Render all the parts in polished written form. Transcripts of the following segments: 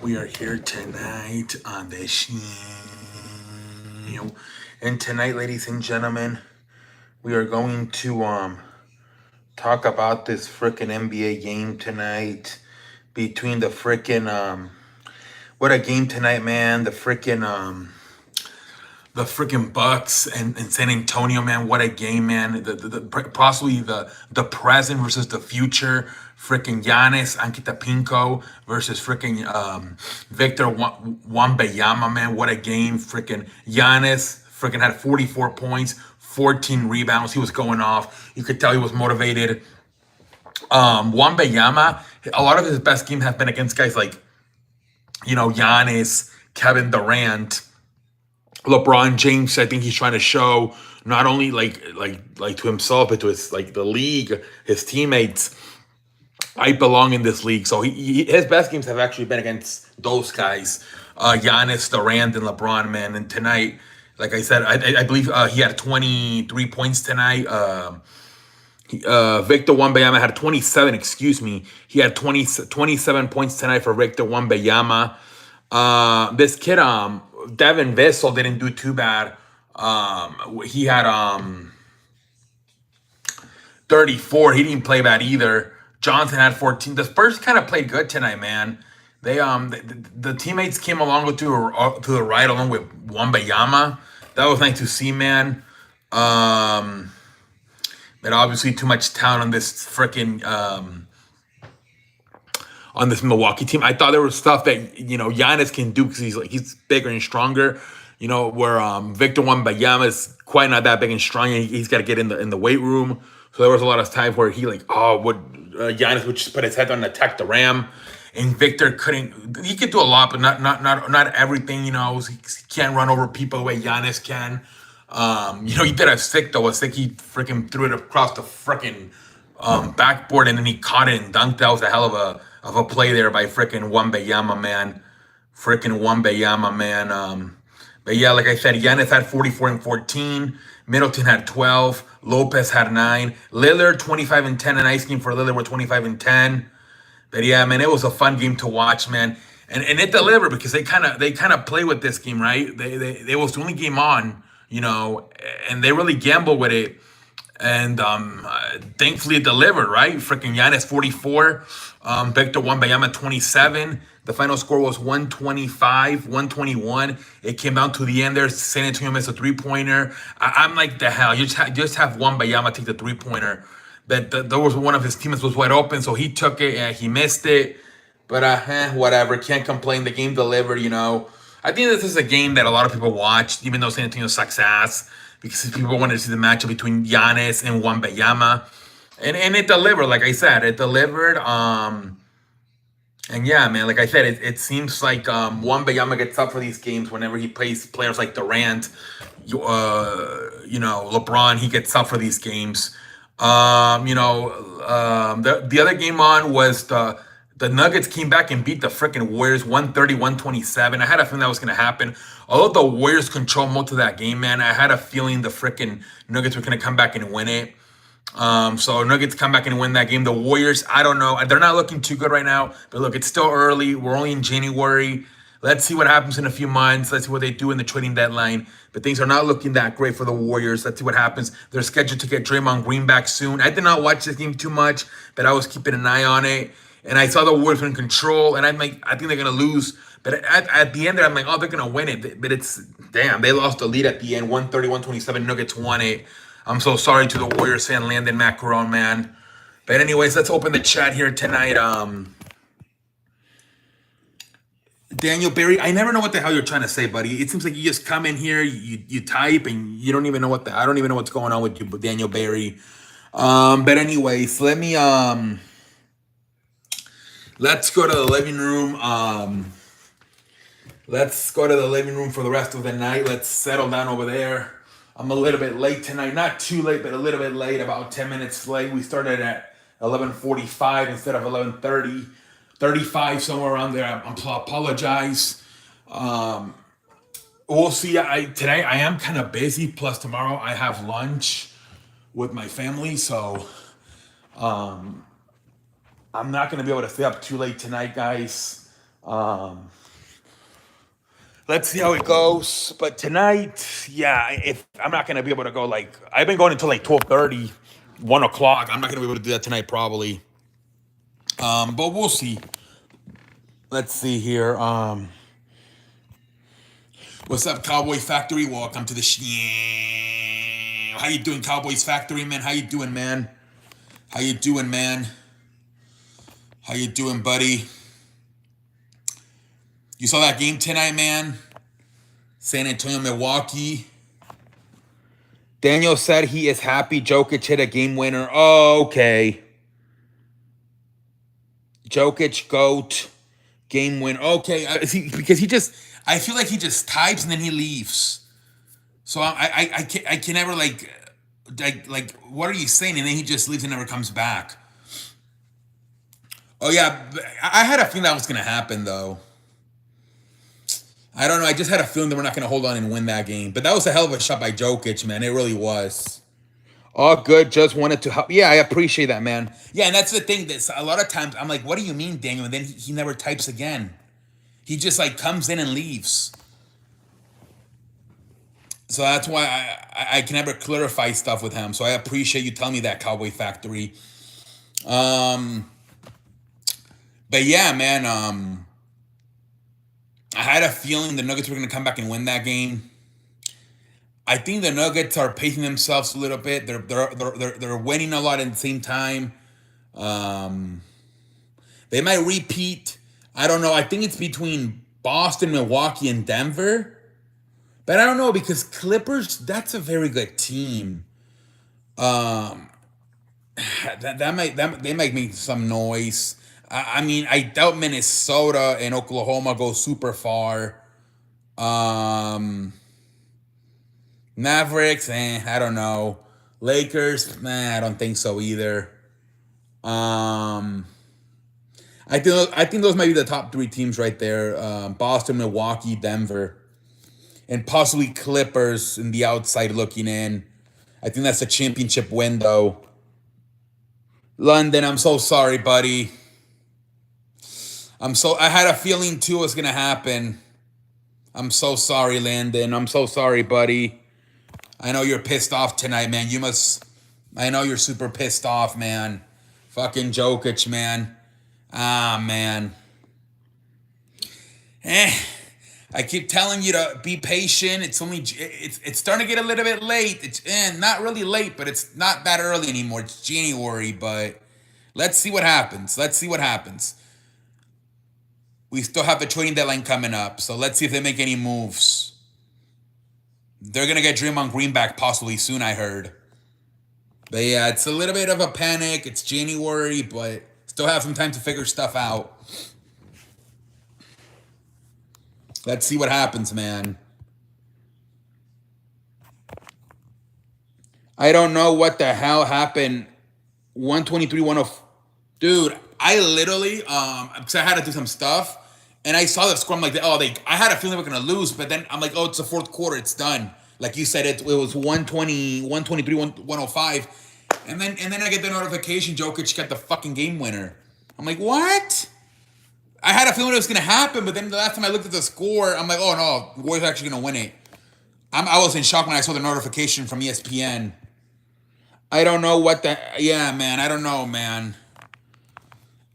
We are here tonight on the show. And tonight, ladies and gentlemen, we are going to talk about this freaking NBA game tonight between the freaking what a game tonight, man. The freaking Bucks and San Antonio, man. What a game, man. Possibly the present versus the future. Freaking Giannis Antetokounmpo versus freaking Victor Wembanyama, man. What a game. Freaking Giannis freaking had 44 points, 14 rebounds. He was going off. You could tell he was motivated. Wembanyama, a lot of his best games have been against guys like Giannis, Kevin Durant, LeBron James. I think he's trying to show not only like to himself, but to his like the league, his teammates. I belong in this league. So his best games have actually been against those guys, Giannis, Durant, and LeBron. Man, and tonight, like I said, I believe he had 23 points tonight. Victor Wembanyama had 27. Excuse me, he had 27 points tonight for Victor Wembanyama. This kid, Devin Vessel didn't do too bad. He had 34. He didn't play bad either. Johnson had 14. The Spurs kind of played good tonight, man. The teammates came along with to the right along with Wembanyama. That was nice to see, man. But obviously too much talent on this freaking on this Milwaukee team. I thought there was stuff that Giannis can do because he's bigger and stronger. Where Victor Wembanyama is quite not that big and strong. He's got to get in the weight room. So there was a lot of times where Giannis would just put his head on and attack the ram, and Victor couldn't. He could do a lot, but not everything. He can't run over people the way Giannis can. He did a stick though. A stick he freaking threw it across the freaking backboard, and then he caught it and dunked. That was a hell of a play there by freaking Wembanyama, man. Freaking Wembanyama, man. But yeah, like I said, Giannis had 44 and 14. Middleton had 12. Lopez had 9. Lillard 25 and 10. A nice game for Lillard with 25 and 10. But yeah, man, it was a fun game to watch, man. And it delivered because they kind of play with this game, right? They was the only game on, and they really gambled with it. And thankfully it delivered, right? Freaking Giannis 44, Victor Wembanyama 27. The final score was 125, 121. It came down to the end there. San Antonio missed a three-pointer. I'm like, the hell, just have Wembanyama take the three-pointer. But there was one of his teammates was wide open, so he took it. Yeah, he missed it. But whatever. Can't complain. The game delivered. I think this is a game that a lot of people watched, even though San Antonio sucks ass, because people wanted to see the matchup between Giannis and Wembanyama. And it delivered, like I said. It delivered. And yeah, man, like I said, it seems like Wembanyama gets up for these games whenever he plays players like Durant, LeBron. He gets up for these games. The other game on was the Nuggets came back and beat the freaking Warriors 130-127. I had a feeling that was going to happen. Although the Warriors control most of that game, man, I had a feeling the freaking Nuggets were going to come back and win it. So Nuggets come back and win that game. The Warriors, I don't know. They're not looking too good right now. But look, it's still early. We're only in January. Let's see what happens in a few months. Let's see what they do in the trading deadline. But things are not looking that great for the Warriors. Let's see what happens. They're scheduled to get Draymond Green back soon. I did not watch this game too much, but I was keeping an eye on it. And I saw the Warriors were in control, and I'm like, I think they're going to lose. But at the end, I'm like, oh, they're going to win it. But it's, damn, they lost the lead at the end, 130-127. Nuggets won it. I'm so sorry to the Warriors fan, Landon Macaron, man. But anyways, let's open the chat here tonight. Daniel Barry, I never know what the hell you're trying to say, buddy. It seems like you just come in here, you type, and you don't even know I don't even know what's going on with you, Daniel Barry. But anyways, let's go to the living room. Let's go to the living room for the rest of the night. Let's settle down over there. I'm a little bit late tonight. Not too late, but a little bit late, about 10 minutes late. We started at 11:45 instead of 11:30. 35, somewhere around there. I apologize. We'll see. Today I am kind of busy. Plus tomorrow I have lunch with my family, so I'm not going to be able to stay up too late tonight, guys. Um, let's see how it goes. But tonight, yeah, if I'm not gonna be able to go, like I've been going until like 12:30, 1 o'clock. I'm not gonna be able to do that tonight probably. But we'll see. Let's see here. What's up, Cowboy Factory? Welcome to the How you doing, Cowboys Factory, man? How you doing, man? How you doing, man? How you doing, buddy? You saw that game tonight, man? San Antonio, Milwaukee. Daniel said he is happy Jokic hit a game winner. Oh, okay. Jokic, GOAT, game winner. Okay, because I feel like he just types and then he leaves. So I can never like, what are you saying? And then he just leaves and never comes back. Oh yeah, I had a feeling that was gonna happen though. I don't know. I just had a feeling that we're not gonna hold on and win that game. But that was a hell of a shot by Jokic, man. It really was. All good. Just wanted to help. Yeah, I appreciate that, man. Yeah, and that's the thing. That a lot of times I'm like, what do you mean, Daniel? And then he never types again. He just like comes in and leaves. So that's why I can never clarify stuff with him. So I appreciate you telling me that, Cowboy Factory. But yeah, man. I had a feeling the Nuggets were going to come back and win that game. I think the Nuggets are pacing themselves a little bit. They're winning a lot at the same time. They might repeat. I don't know. I think it's between Boston, Milwaukee, and Denver. But I don't know because Clippers, that's a very good team. They might make some noise. I mean, I doubt Minnesota and Oklahoma go super far. Mavericks, I don't know. Lakers, I don't think so either. I think those might be the top three teams right there. Boston, Milwaukee, Denver, and possibly Clippers in the outside looking in. I think that's the championship window. London, I'm so sorry, buddy. I had a feeling too it was gonna happen. I'm so sorry, Landon. I'm so sorry, buddy. I know you're pissed off tonight, man. I know you're super pissed off, man. Fucking Jokic, man. Ah, man. I keep telling you to be patient. It's starting to get a little bit late. It's not really late, but it's not that early anymore. It's January, but let's see what happens. We still have the trading deadline coming up, so let's see if they make any moves. They're going to get Draymond Green back possibly soon, I heard. But yeah, it's a little bit of a panic. It's January, but still have some time to figure stuff out. Let's see what happens, man. I don't know what the hell happened. 123, 104. Dude, I literally, because I had to do some stuff, and I saw the score. I'm like, I had a feeling we were going to lose, but then I'm like, oh, it's the fourth quarter. It's done. Like you said, it was 120, 123, 105. And then I get the notification, Jokic got the fucking game winner. I'm like, what? I had a feeling it was going to happen, but then the last time I looked at the score, I'm like, oh, no, the Warriors are actually going to win it. I was in shock when I saw the notification from ESPN. I don't know what yeah, man, I don't know, man.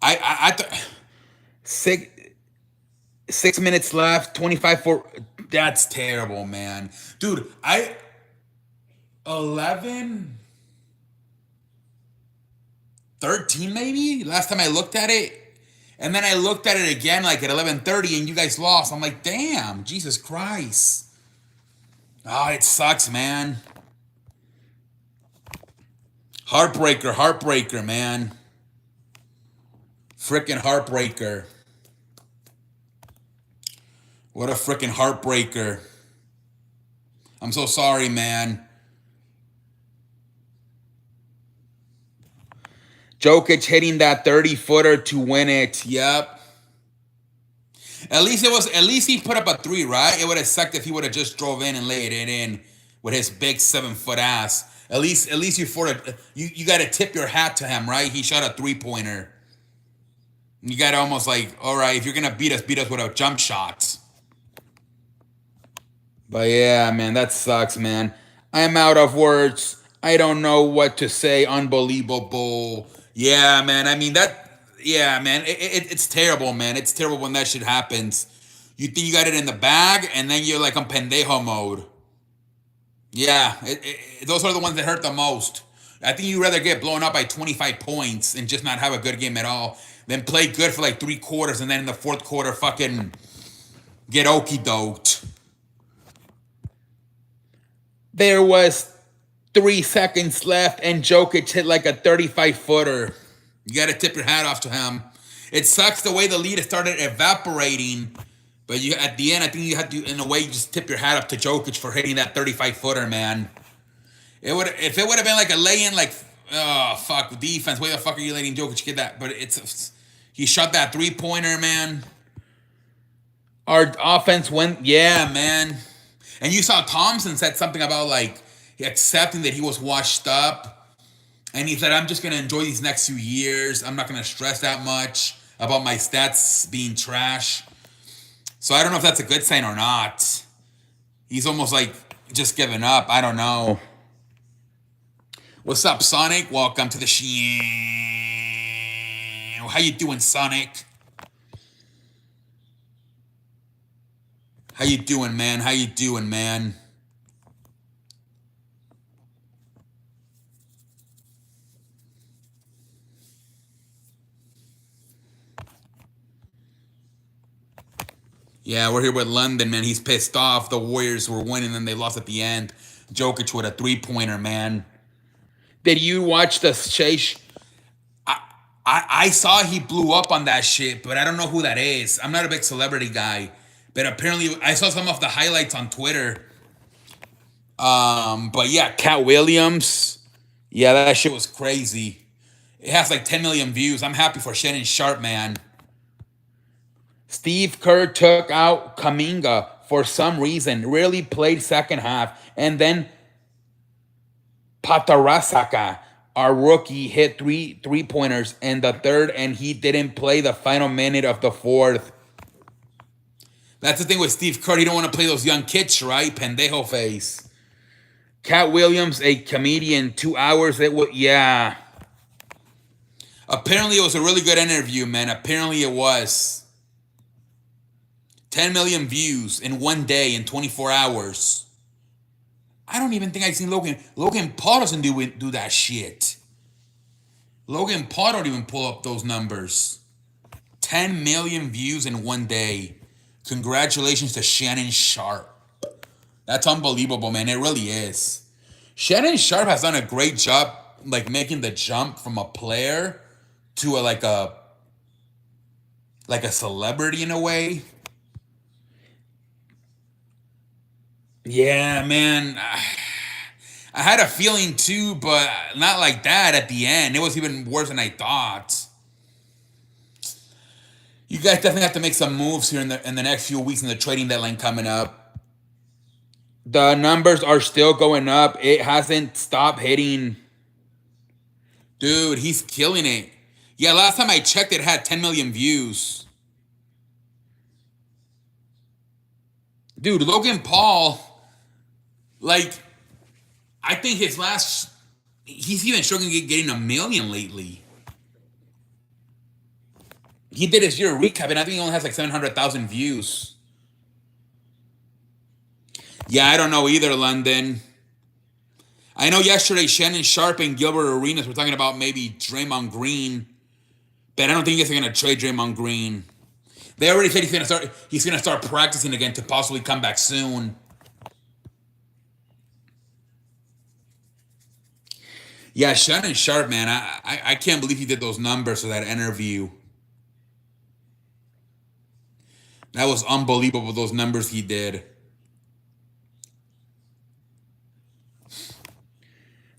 I thought 6 minutes left, 25 for, that's terrible, man. Dude, 11, 13 maybe, last time I looked at it. And then I looked at it again like at 11:30 and you guys lost. I'm like, damn, Jesus Christ. Oh, it sucks, man. Heartbreaker, man. Frickin' heartbreaker. What a frickin' heartbreaker. I'm so sorry, man. Jokic hitting that 30-footer to win it. Yep. At least he put up a 3, right? It would have sucked if he would have just drove in and laid it in with his big 7-foot ass. At least you got to tip your hat to him, right? He shot a 3-pointer. You got to almost like, all right, if you're going to beat us with a jump shots. But yeah, man, that sucks, man. I'm out of words. I don't know what to say. Unbelievable. Yeah, man. I mean, yeah, man. It's terrible, man. It's terrible when that shit happens. You think you got it in the bag, and then you're like on pendejo mode. Yeah, those are the ones that hurt the most. I think you'd rather get blown up by 25 points and just not have a good game at all than play good for like 3 quarters and then in the fourth quarter fucking get okey doked. There was 3 seconds left and Jokic hit like a 35-footer. You got to tip your hat off to him. It sucks the way the lead started evaporating, but you at the end, I think you had to, in a way, just tip your hat up to Jokic for hitting that 35-footer, man. If it would have been like a lay-in, like, oh fuck, defense. Why the fuck are you letting Jokic get that? But he shot that 3-pointer, man. Our offense went, yeah, man. And you saw Thompson said something about like accepting that he was washed up. And he said, I'm just going to enjoy these next few years. I'm not going to stress that much about my stats being trash. So I don't know if that's a good sign or not. He's almost like just giving up. I don't know. What's up, Sonic? Welcome to the show. How you doing, Sonic? How you doing, man? How you doing, man? Yeah, we're here with London, man. He's pissed off. The Warriors were winning and they lost at the end. Jokic with a 3-pointer, man. Did you watch the chase? I saw he blew up on that shit, but I don't know who that is. I'm not a big celebrity guy, but apparently I saw some of the highlights on Twitter. But yeah, Cat Williams. Yeah, that shit was crazy. It has like 10 million views. I'm happy for Shannon Sharp, man. Steve Kerr took out Kaminga for some reason. Really played second half, and then Patarasaka, our rookie, hit three-pointers in the third, and he didn't play the final minute of the fourth. That's the thing with Steve Kerr. He don't want to play those young kids, right? Pendejo face. Cat Williams, a comedian, 2 hours. Yeah. Apparently, it was a really good interview, man. Apparently, it was. 10 million views in one day in 24 hours. I don't even think I've seen Logan. Logan Paul doesn't do that shit. Logan Paul don't even pull up those numbers. 10 million views in one day. Congratulations to Shannon Sharp. That's unbelievable, man. It really is. Shannon Sharp has done a great job, like making the jump from a player to like a celebrity in a way. Yeah, man. I had a feeling too, but not like that at the end. It was even worse than I thought. You guys definitely have to make some moves here in the next few weeks in the trading deadline coming up. The numbers are still going up. It hasn't stopped hitting. Dude, he's killing it. Yeah, last time I checked, it had 10 million views. Dude, Logan Paul, like, I think he's even struggling getting a million lately. He did his year recap, and I think he only has like 700,000 views. Yeah, I don't know either, London. I know yesterday Shannon Sharp and Gilbert Arenas were talking about maybe Draymond Green, but I don't think he's going to trade Draymond Green. They already said he's going to start practicing again to possibly come back soon. Yeah, Shannon Sharp, man, I can't believe he did those numbers for that interview. That was unbelievable, those numbers he did.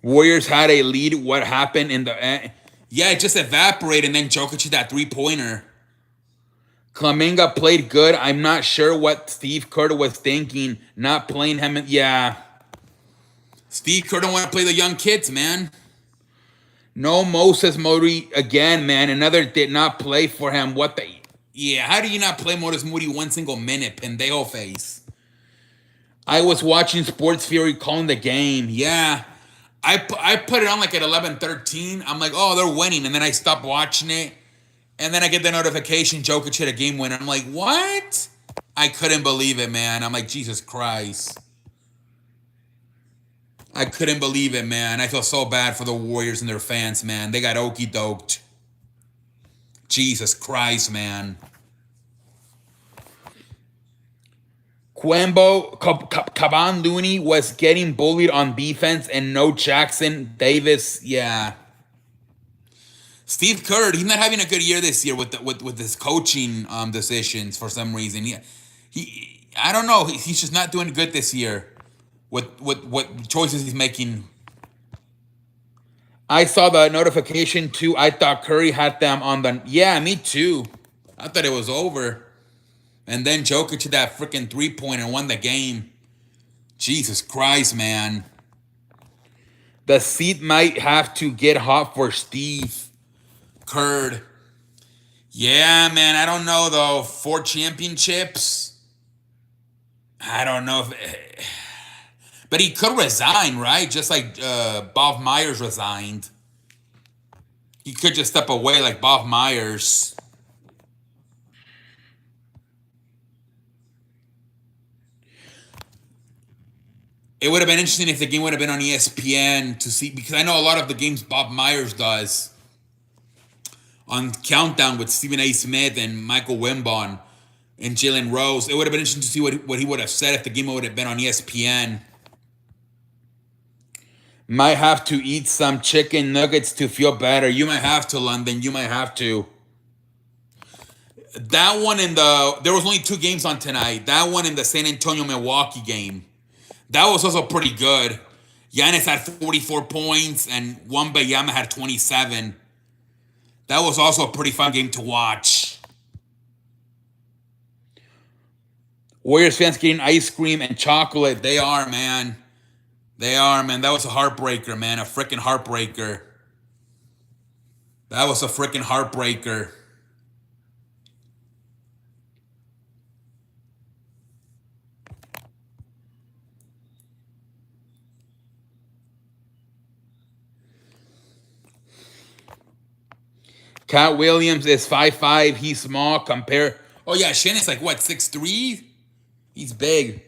Warriors had a lead. What happened in the end? Yeah, it just evaporated, and then Jokic hit that 3-pointer. Kaminga played good. I'm not sure what Steve Kerr was thinking, not playing him. Yeah. Steve Kerr don't want to play the young kids, man. No Moses Moody again, man. Another did not play for him. What the? Yeah, how do you not play Moses Moody one single minute, pendejo face? I was watching Sports Fury calling the game. Yeah. I put it on like at 11:13. I'm like, oh, they're winning. And then I stopped watching it. And then I get the notification Jokic hit a game winner. I'm like, what? I couldn't believe it, man. I'm like, Jesus Christ. I couldn't believe it, man. I feel so bad for the Warriors and their fans, man. They got okey doked. Jesus Christ, man. Caban Looney was getting bullied on defense, and no Jackson Davis. Yeah. Steve Kerr, he's not having a good year this year with his coaching decisions for some reason. He I don't know. He's just not doing good this year with what choices he's making. I saw the notification too. I thought Curry had them on the. Yeah, me too. I thought it was over. And then Jokic hit that freaking 3-point and won the game. Jesus Christ, man. The seat might have to get hot for Steve Kerr. Yeah, man. I don't know, though. 4 championships. I don't know if. But he could resign, right? Just like Bob Myers resigned. He could just step away like Bob Myers. It would have been interesting if the game would have been on ESPN to see, because I know a lot of the games Bob Myers does on Countdown with Stephen A. Smith and Michael Wimbon and Jalen Rose. It would have been interesting to see what he would have said if the game would have been on ESPN. Might have to eat some chicken nuggets to feel better. You might have to, London. You might have to. That one there was only 2 games on tonight. That one in the San Antonio Milwaukee game. That was also pretty good. Giannis had 44 points and Wembanyama had 27. That was also a pretty fun game to watch. Warriors fans getting ice cream and chocolate. They are, man. They are, man. That was a heartbreaker, man. A freaking heartbreaker. That was a freaking heartbreaker. Cat Williams is 5'5". He's small compared. Oh, yeah. Shannon's like, what, 6'3"? He's big.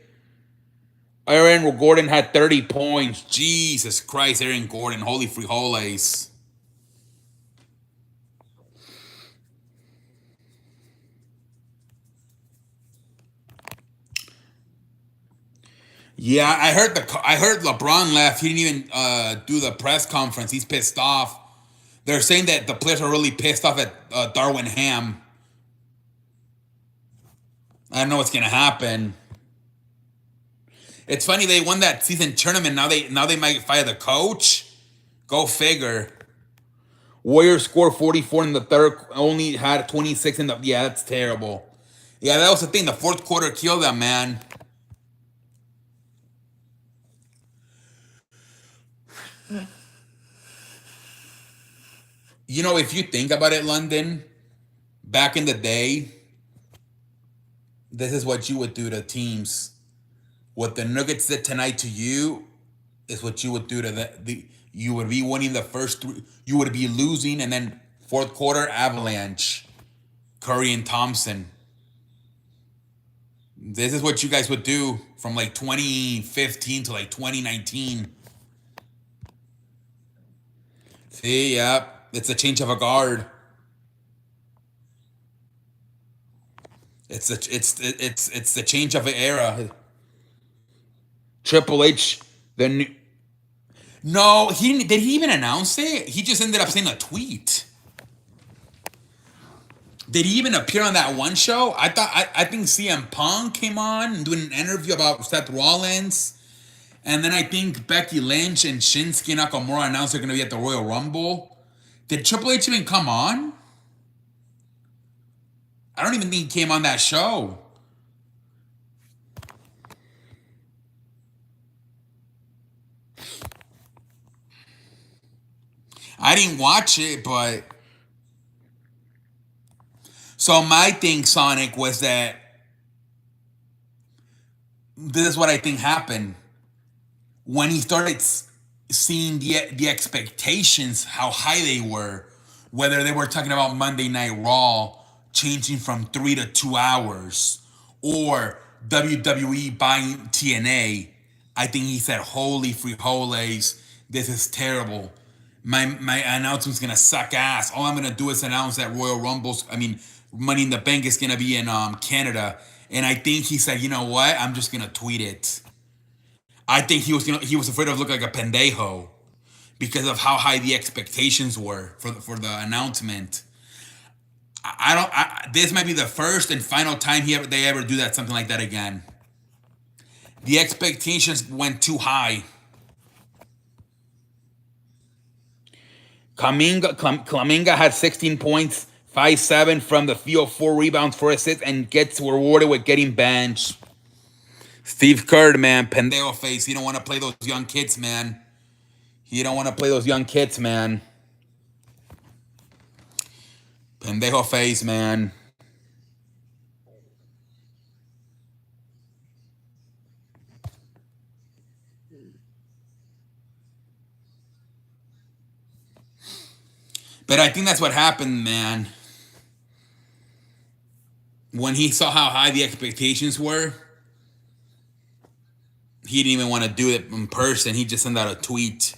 Aaron Gordon had 30 points. Jesus Christ, Aaron Gordon. Holy frijoles. Yeah, I heard LeBron left. He didn't even do the press conference. He's pissed off. They're saying that the players are really pissed off at Darwin Ham. I don't know what's gonna happen. It's funny, they won that season tournament. Now they might fire the coach. Go figure. Warriors scored 44 in the third. Only had 26 in the. Yeah, that's terrible. Yeah, that was the thing. The fourth quarter killed them, man. You know, if you think about it, London, back in the day, this is what you would do to teams. What the Nuggets did tonight to you is what you would do to the you would be winning the first 3. You would be losing, and then fourth quarter avalanche. Curry and Thompson. This is what you guys would do from like 2015 to like 2019. See, yep. It's a change of a guard. It's the change of an era. Triple H, the new. No, did he even announce it? He just ended up saying a tweet. Did he even appear on that one show? I think CM Punk came on and doing an interview about Seth Rollins. And then I think Becky Lynch and Shinsuke Nakamura announced they're going to be at the Royal Rumble. Did Triple H even come on? I don't even think he came on that show. I didn't watch it, but so my thing, Sonic, was that this is what I think happened when he started seeing the expectations, how high they were, whether they were talking about Monday Night Raw changing from 3 to 2 hours or WWE buying TNA. I think he said, "Holy frijoles, this is terrible. My announcement's gonna suck ass. All I'm gonna do is announce that Royal Rumble's, I mean, Money in the Bank is gonna be in Canada." And I think he said, "You know what? I'm just gonna tweet it." I think he was afraid of looking like a pendejo because of how high the expectations were for the announcement. I don't. This might be the first and final time they ever do that, something like that again. The expectations went too high. Kaminga had 16 points, 5-7 from the field, 4 rebounds, 4 assists, and gets rewarded with getting benched. Steve Kerr, man, pendejo face. He don't want to play those young kids, man. He don't want to play those young kids, man. Pendejo face, man. But I think that's what happened, man. When he saw how high the expectations were, he didn't even want to do it in person. He just sent out a tweet.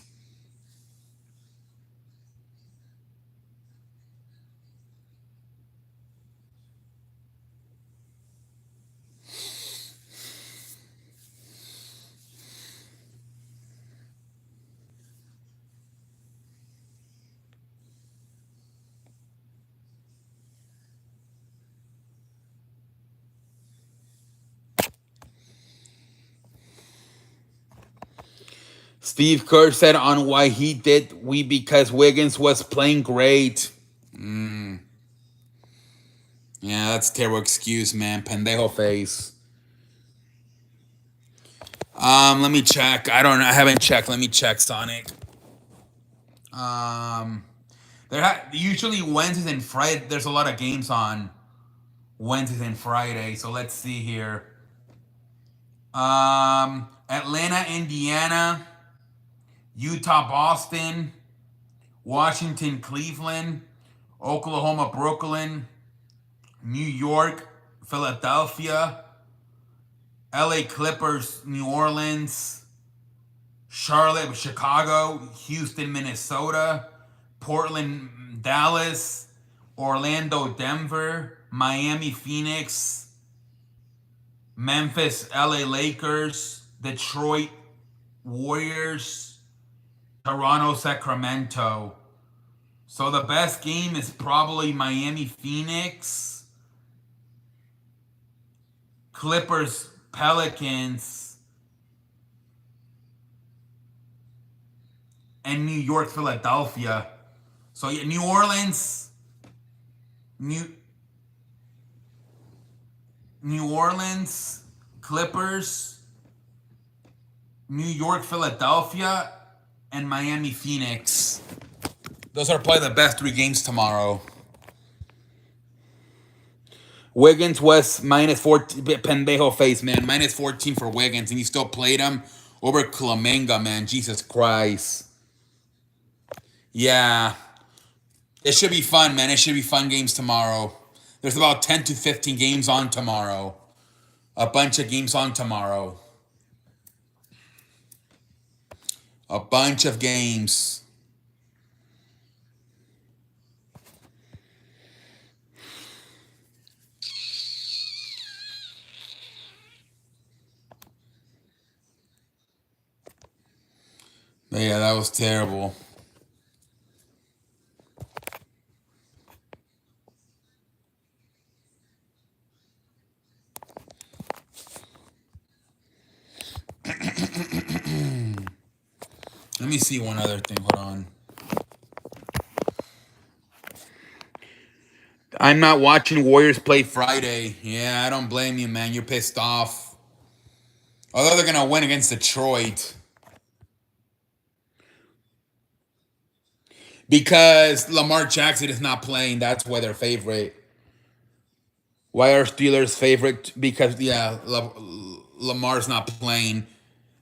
Steve Kerr said on why he did because Wiggins was playing great. Yeah, that's a terrible excuse, man. Pendejo face. Let me check. I don't know. I haven't checked. Let me check, Sonic. Usually Wednesdays and Friday. There's a lot of games on Wednesdays and Friday. So let's see here. Atlanta, Indiana, Utah, Boston, Washington, Cleveland, Oklahoma, Brooklyn, New York, Philadelphia, LA Clippers, New Orleans, Charlotte, Chicago, Houston, Minnesota, Portland, Dallas, Orlando, Denver, Miami, Phoenix, Memphis, LA Lakers, Detroit, Warriors, Toronto, Sacramento. So the best game is probably Miami, Phoenix, Clippers, Pelicans, and New York, Philadelphia. So yeah, New Orleans, New Orleans, Clippers, New York, Philadelphia, and Miami, Phoenix. Those are probably the best 3 games tomorrow. Wiggins was minus 14. Pendejo face, man. Minus 14 for Wiggins, and you still played him over Kuminga, man. Jesus Christ. Yeah. It should be fun, man. It should be fun games tomorrow. There's about 10 to 15 games on tomorrow. A bunch of games on tomorrow. A bunch of games. But yeah, that was terrible. Let me see one other thing. Hold on. I'm not watching Warriors play Friday. Yeah, I don't blame you, man. You're pissed off. Although they're going to win against Detroit. Because Lamar Jackson is not playing. That's why they're favorite. Why are Steelers favorite? Because yeah, Lamar's not playing.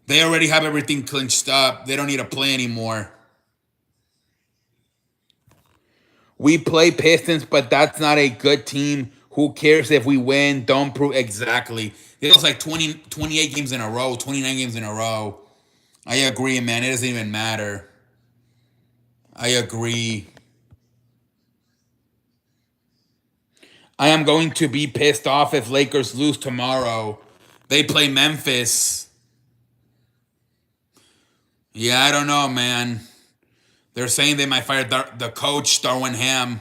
They already have everything clinched up. They don't need to play anymore. We play Pistons, but that's not a good team. Who cares if we win? Don't prove exactly. It was like 28 games in a row, 29 games in a row. I agree, man. It doesn't even matter. I agree. I am going to be pissed off if Lakers lose tomorrow. They play Memphis. Yeah, I don't know, man. They're saying they might fire the coach, Darwin Ham.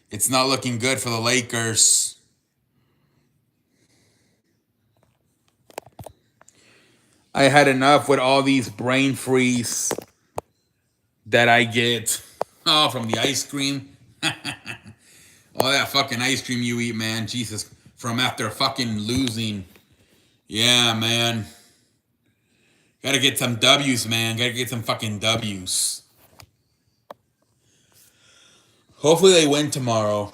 It's not looking good for the Lakers. I had enough with all these brain freeze that I get. Oh, from the ice cream. All that fucking ice cream you eat, man. Jesus. From after fucking losing. Yeah, man. Gotta get some W's, man. Gotta get some fucking W's. Hopefully they win tomorrow.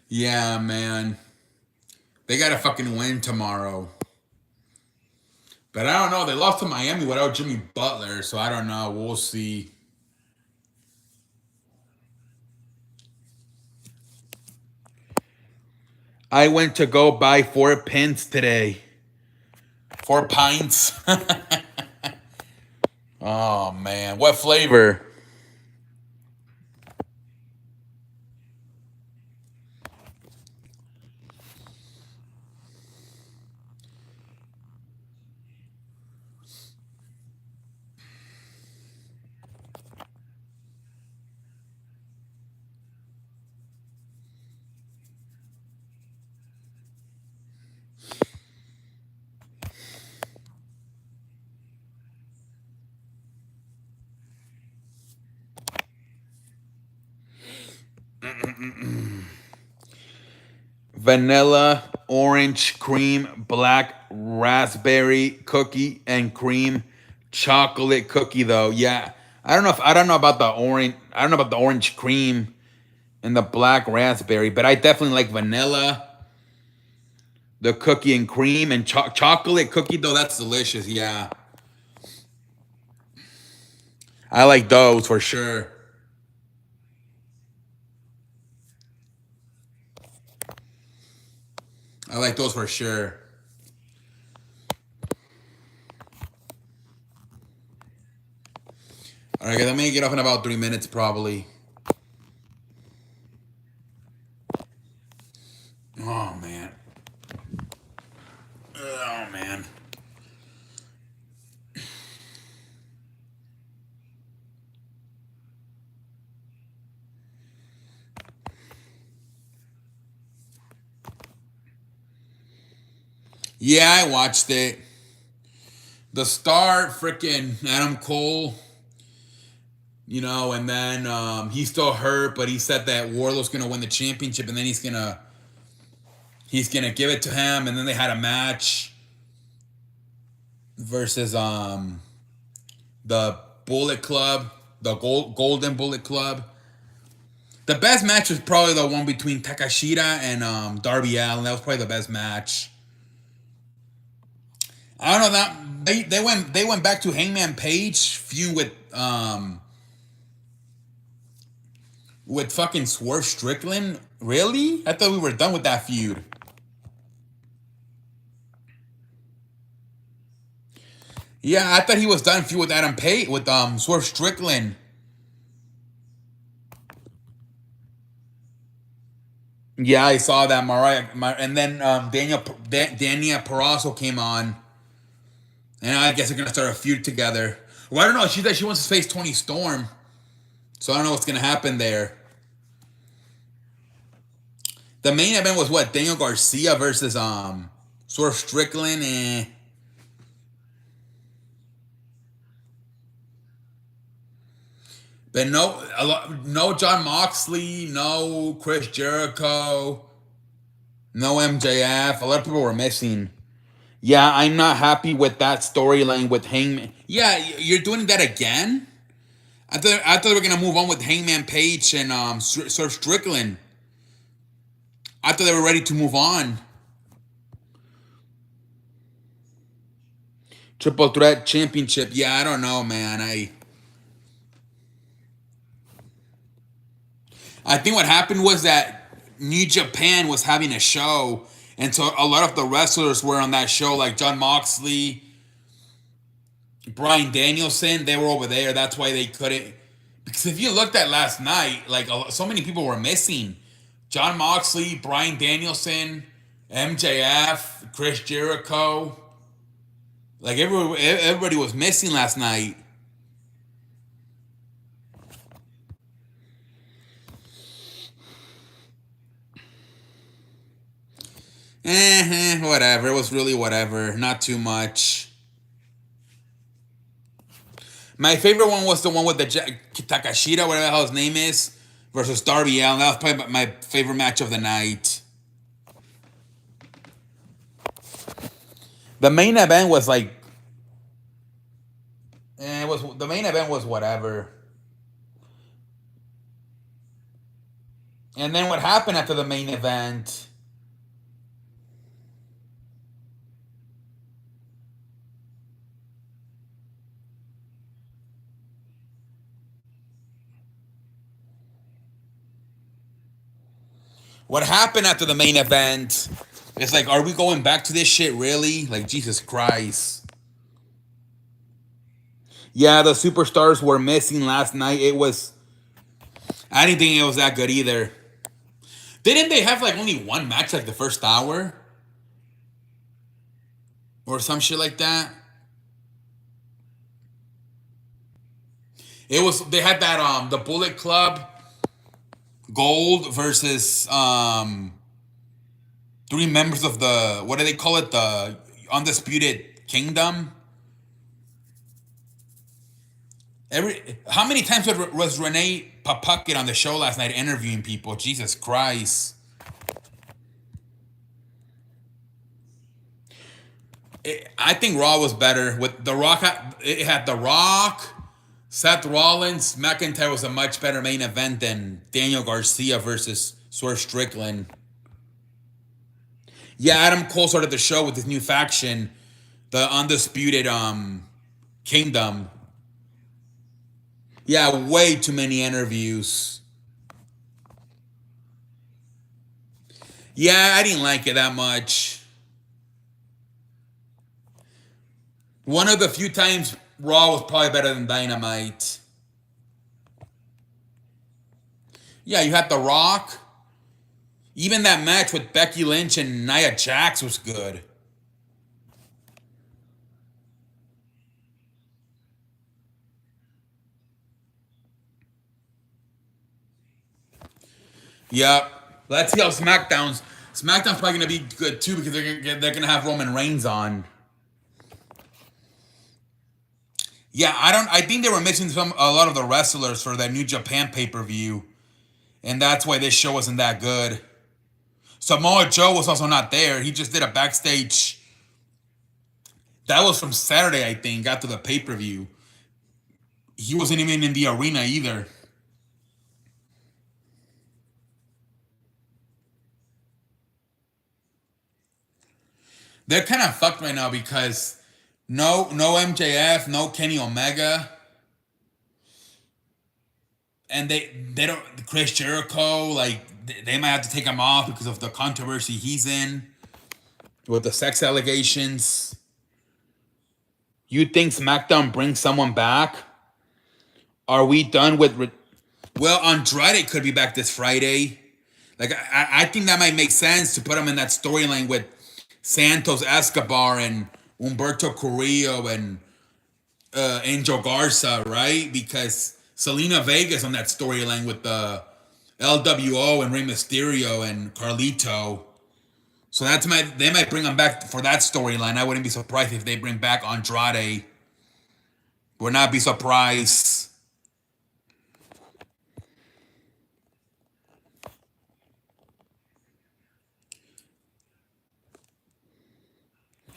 Yeah, man. They gotta fucking win tomorrow. But I don't know. They lost to Miami without Jimmy Butler, so I don't know. We'll see. I went to go buy 4 pints today. 4 pints? Oh, man. What flavor? Vanilla, orange, cream, black, raspberry, cookie, and cream, chocolate cookie though. Yeah. I don't know about the orange. I don't know about the orange cream and the black raspberry, but I definitely like vanilla, the cookie and cream, and chocolate cookie though. That's delicious. Yeah. I like those for sure. I like those for sure. All right, guys, I'm gonna get off in about 3 minutes, probably. Oh man. Oh man. Yeah, I watched it. The star, freaking Adam Cole, and then he's still hurt, but he said that Wardlow's gonna win the championship, and then he's gonna give it to him, and then they had a match versus the Bullet Club, the Golden Bullet Club. The best match was probably the one between Takashita and Darby Allin. That was probably the best match. I don't know that they went back to Hangman Page feud with fucking Swerve Strickland. Really? I thought we were done with that feud. Yeah, I thought he was done feud with Adam Page with Swerve Strickland. Yeah, I saw that and then Dania Perasso came on, and I guess they're gonna start a feud together. Well, I don't know. She said she wants to face Tony Storm, so I don't know what's gonna happen there. The main event was what? Daniel Garcia versus Swerve Strickland and but no John Moxley, no Chris Jericho. No MJF. A lot of people were missing. Yeah, I'm not happy with that storyline with Hangman. Yeah, you're doing that again? I thought we were gonna move on with Hangman Page and Sir Strickland. I thought they were ready to move on. Triple Threat Championship. Yeah, I don't know, man. I think what happened was that New Japan was having a show, and so a lot of the wrestlers were on that show, like John Moxley, Bryan Danielson. They were over there. That's why they couldn't. Because if you looked at last night, like so many people were missing. John Moxley, Bryan Danielson, MJF, Chris Jericho. Like everybody was missing last night. Whatever. It was really whatever. Not too much. My favorite one was the one with the Takashita, whatever the hell his name is, versus Darby Allin. That was probably my favorite match of the night. The main event was like, the main event was whatever. And then what happened after the main event? What happened after the main event? It's like, are we going back to this shit really? Like, Jesus Christ. Yeah, the superstars were missing last night. I didn't think it was that good either. Didn't they have like only one match like the first hour? Or some shit like that? They had that the Bullet Club Gold versus three members of the, what do they call it? The Undisputed Kingdom. How many times was Renee Papuckett on the show last night interviewing people? Jesus Christ. I think Raw was better with The Rock. It had The Rock, Seth Rollins. McIntyre was a much better main event than Daniel Garcia versus Swerve Strickland. Yeah, Adam Cole started the show with his new faction, the Undisputed Kingdom. Yeah, way too many interviews. Yeah, I didn't like it that much. One of the few times Raw was probably better than Dynamite. Yeah, you had The Rock. Even that match with Becky Lynch and Nia Jax was good. Yep. Let's see how SmackDown's probably gonna be good too because they're gonna have Roman Reigns on. Yeah, I think they were missing a lot of the wrestlers for that New Japan pay-per-view. And that's why this show wasn't that good. Samoa Joe was also not there. He just did a backstage. That was from Saturday, I think, after the pay-per-view. He wasn't even in the arena either. They're kind of fucked right now because no MJF, no Kenny Omega. And they don't, Chris Jericho, like they might have to take him off because of the controversy he's in with the sex allegations. You think SmackDown brings someone back? Are we done with? Well, Andrade could be back this Friday. Like I think that might make sense to put him in that storyline with Santos Escobar and Humberto Carrillo and Angel Garza, right? Because Selena Vega's on that storyline with the LWO and Rey Mysterio and Carlito. So they might bring him back for that storyline. I wouldn't be surprised if they bring back Andrade. Would not be surprised.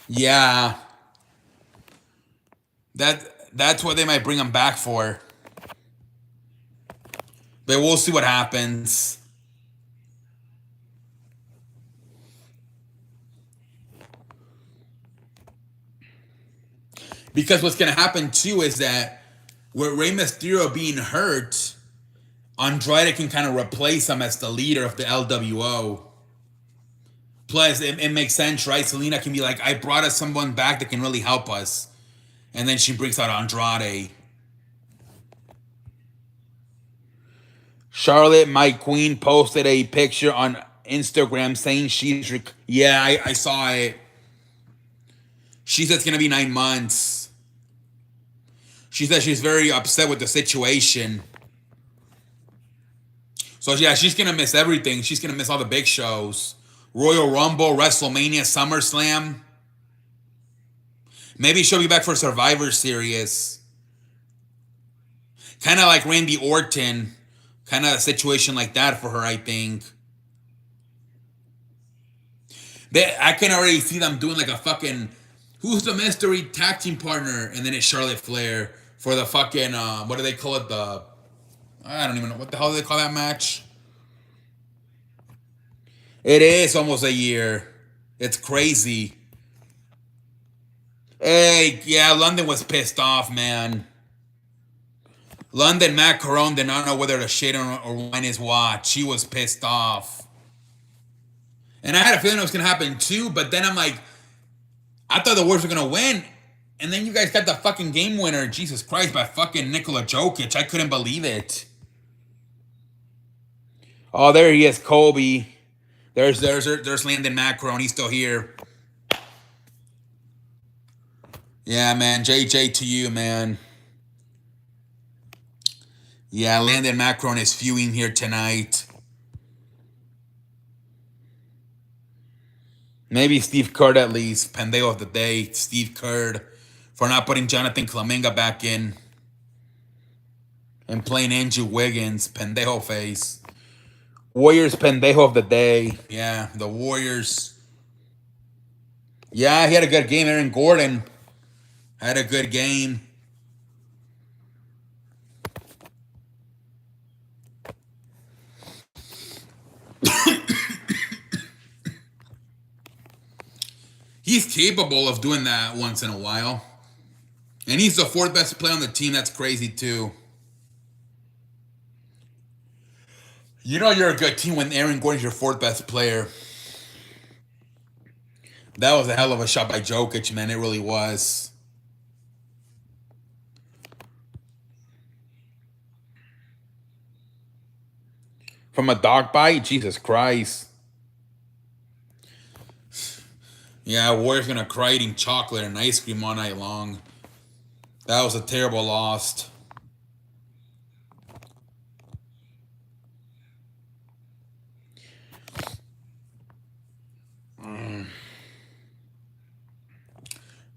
Yeah, that's what they might bring him back for. But we'll see what happens. Because what's gonna happen too is that with Rey Mysterio being hurt, Andrade can kind of replace him as the leader of the LWO. Plus, it makes sense, right? Selena can be like, I brought us someone back that can really help us. And then she brings out Andrade. Charlotte, my queen, posted a picture on Instagram saying yeah, I saw it. She said it's going to be 9 months. She said she's very upset with the situation. So, yeah, she's going to miss everything. She's going to miss all the big shows. Royal Rumble, WrestleMania, SummerSlam. Maybe she'll be back for Survivor Series. Kind of like Randy Orton. Kind of a situation like that for her, I think. I can already see them doing like a fucking, who's the mystery tag team partner? And then it's Charlotte Flair for the fucking, what do they call it? I don't even know. What the hell do they call that match? It is almost a year. It's crazy. Hey, yeah, London was pissed off, man. London Macaron did not know whether to shade or wind his watch. She was pissed off. And I had a feeling it was going to happen too, but then I'm like, I thought the Warriors were going to win. And then you guys got the fucking game winner, Jesus Christ, by fucking Nikola Jokic. I couldn't believe it. Oh, there he is, Kobe. There's Landon Macaron. He's still here. Yeah, man. JJ to you, man. Yeah, Landon Macaron is viewing here tonight. Maybe Steve Kerr at least. Pendejo of the day. Steve Kerr for not putting Jonathan Clemenga back in. And playing Andrew Wiggins. Pendejo face. Warriors pendejo of the day. Yeah, the Warriors. Yeah, he had a good game. Aaron Gordon had a good game. He's capable of doing that once in a while. And he's the 4th best player on the team. That's crazy, too. You know you're a good team when Aaron Gordon's your 4th best player. That was a hell of a shot by Jokic, man. It really was. From a dog bite? Jesus Christ. Yeah, Warriors gonna cry eating chocolate and ice cream all night long. That was a terrible loss.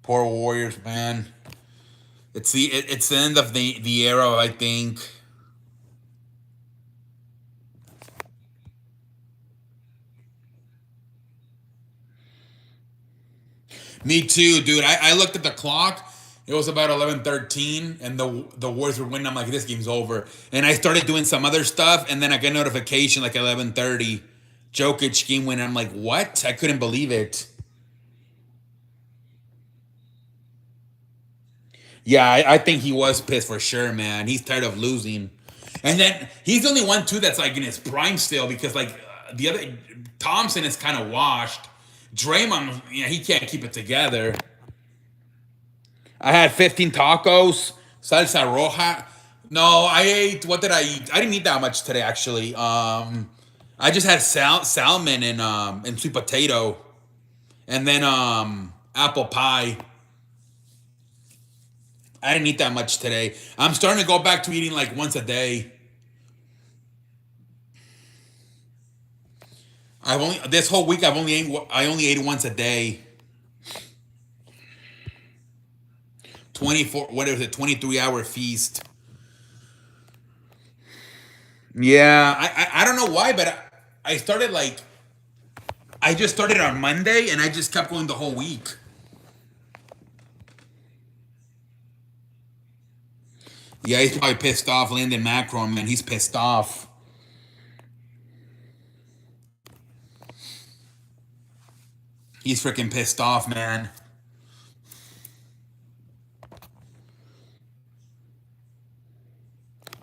Poor Warriors, man. It's the end of the era, I think. Me too, dude. I looked at the clock. It was about 11:13, and the Warriors were winning. I'm like, this game's over. And I started doing some other stuff, and then I got a notification like 11:30. Jokic game winner. I'm like, what? I couldn't believe it. Yeah, I think he was pissed for sure, man. He's tired of losing. And then he's the only one, too, that's like in his prime still because, like, the other, Thompson is kind of washed. Draymond, yeah, he can't keep it together. I had 15 tacos, salsa roja. No, I ate, what did I eat? I didn't eat that much today, actually. I just had salmon and sweet potato. And then apple pie. I didn't eat that much today. I'm starting to go back to eating like once a day. This whole week I only ate once a day. 23-hour feast. Yeah, I don't know why, but I just started on Monday and I just kept going the whole week. Yeah, he's probably pissed off. Landon Macron, man, he's pissed off. He's freaking pissed off, man.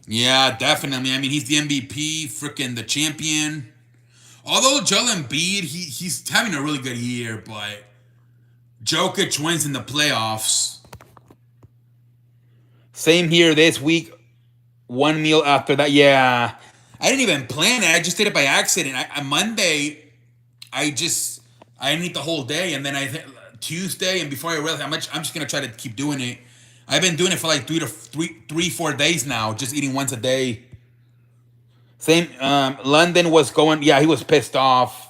Yeah, definitely. I mean, he's the MVP, freaking the champion. Although Joel Embiid, he's having a really good year, but Jokic wins in the playoffs. Same here this week. One meal after that. Yeah. I didn't even plan it. I just did it by accident. On Monday, I didn't eat the whole day, and then Tuesday, and before I realized I'm just gonna try to keep doing it. I've been doing it for like 4 days now, just eating once a day. Same. London was going. Yeah, he was pissed off.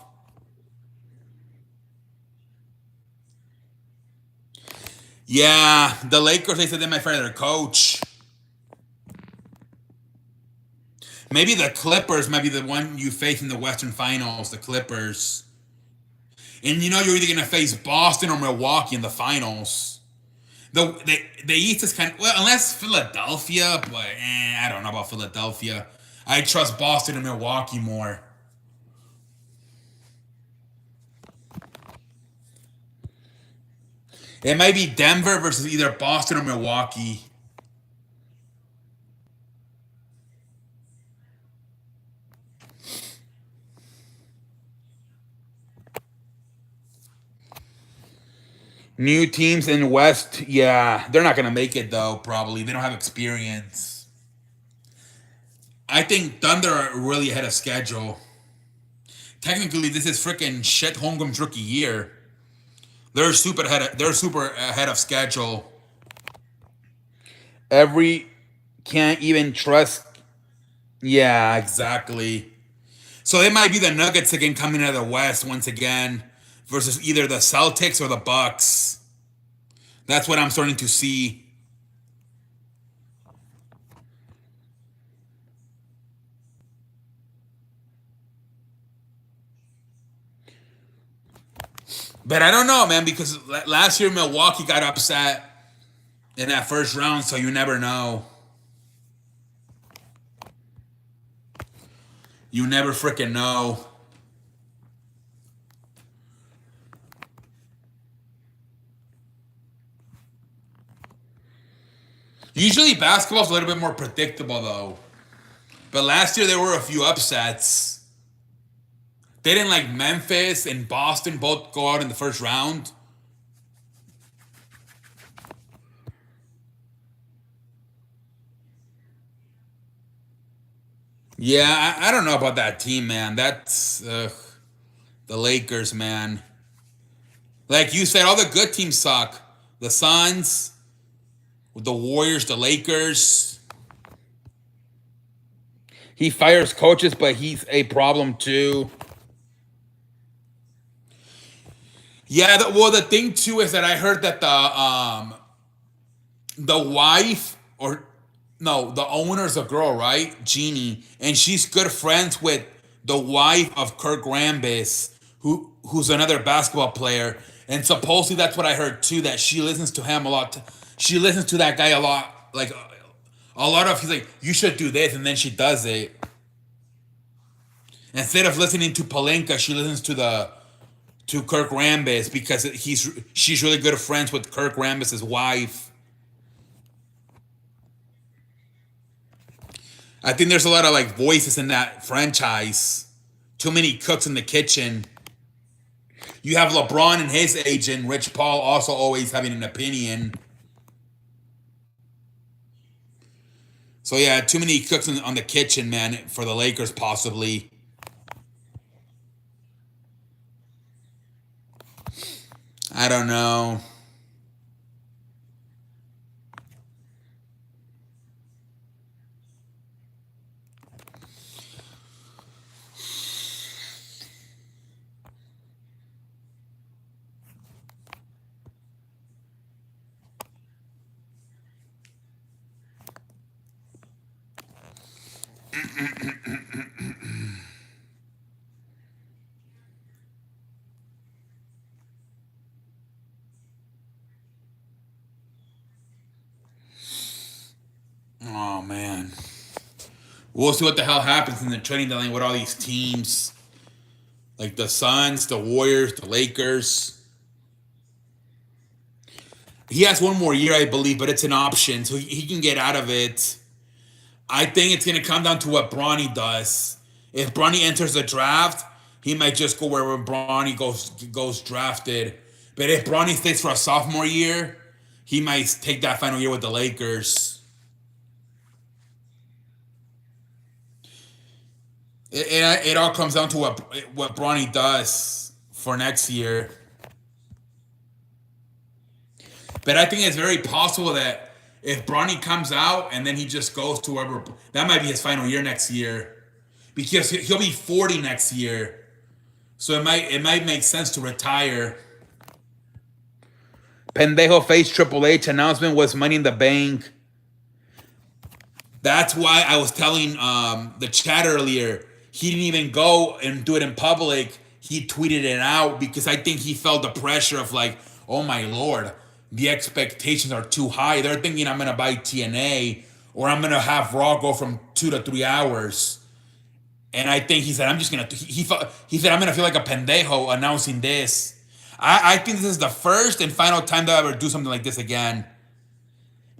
Yeah, the Lakers. They said they might fire their coach. Maybe the Clippers might be the one you face in the Western Finals. The Clippers, and you know you're either gonna face Boston or Milwaukee in the finals. The East is kind of, well, unless Philadelphia, but I don't know about Philadelphia. I trust Boston and Milwaukee more. It might be Denver versus either Boston or Milwaukee. New teams in West, yeah, they're not gonna make it though. Probably they don't have experience. I think Thunder are really ahead of schedule. Technically, this is freaking Chet Holmgren's rookie year. They're super ahead of schedule. Every can't even trust. Yeah, exactly. So it might be the Nuggets again coming out of the West once again versus either the Celtics or the Bucks. That's what I'm starting to see. But I don't know, man, because last year Milwaukee got upset in that first round, so you never know. You never freaking know. Usually basketball's a little bit more predictable though. But last year there were a few upsets. Didn't like Memphis and Boston both go out in the first round? Yeah, I don't know about that team, man. That's the Lakers, man. Like you said, all the good teams suck. The Suns, the Warriors, the Lakers. He fires coaches, but he's a problem too. Yeah, well, the thing too is that I heard that the wife or no, the owner's a girl, right? Jeannie, and she's good friends with the wife of Kirk Rambis, who's another basketball player. And supposedly that's what I heard too. That she listens to him a lot. She listens to that guy a lot. Like a lot of he's like, you should do this, and then she does it. Instead of listening to Palenka, she listens to Kirk Rambis because she's really good friends with Kirk Rambis' wife. I think there's a lot of like voices in that franchise. Too many cooks in the kitchen. You have LeBron and his agent, Rich Paul, also always having an opinion. So yeah, too many cooks on the kitchen, man, for the Lakers possibly. I don't know. Oh We'll see what the hell happens in the trading deadline with all these teams. Like the Suns, the Warriors, the Lakers. He has one more year, I believe, but it's an option, so he can get out of it. I think it's going to come down to what Bronny does. If Bronny enters the draft, he might just go wherever Bronny goes drafted. But if Bronny stays for a sophomore year, he might take that final year with the Lakers. It all comes down to what Bronny does for next year. But I think it's very possible that if Bronny comes out and then he just goes to wherever, that might be his final year next year, because he'll be 40 next year. So it might make sense to retire. Pendejo face Triple H announcement was Money in the Bank. That's why I was telling the chat earlier, he didn't even go and do it in public. He tweeted it out because I think he felt the pressure of like, oh my Lord, the expectations are too high. They're thinking I'm going to buy TNA or I'm going to have Raw go from 2 to 3 hours. And I think he said, I'm just going to, he said, I'm going to feel like a pendejo announcing this. I think this is the first and final time they'll ever do something like this again.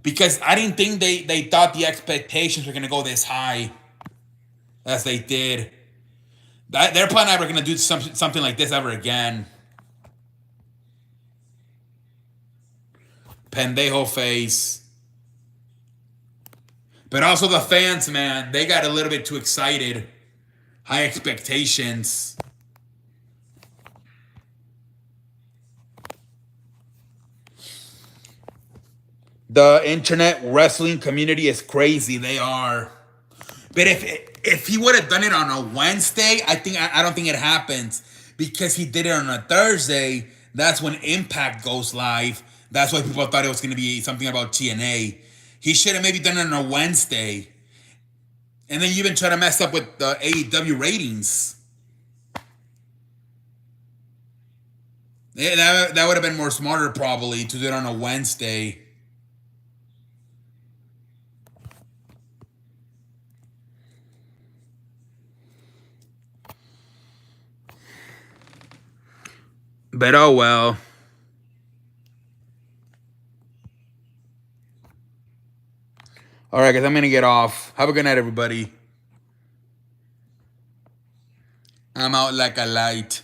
Because I didn't think they thought the expectations were going to go this high as they did. They're probably never going to do something like this ever again. Pendejo face. But also the fans, man, they got a little bit too excited. High expectations. The internet wrestling community is crazy. They are. But if he would have done it on a Wednesday, I don't think it happens. Because he did it on a Thursday, that's when Impact goes live. That's why people thought it was going to be something about TNA. He should have maybe done it on a Wednesday. And then you even try to mess up with the AEW ratings. Yeah, that would have been more smarter probably to do it on a Wednesday. But oh well. All right, guys, I'm going to get off. Have a good night, everybody. I'm out like a light.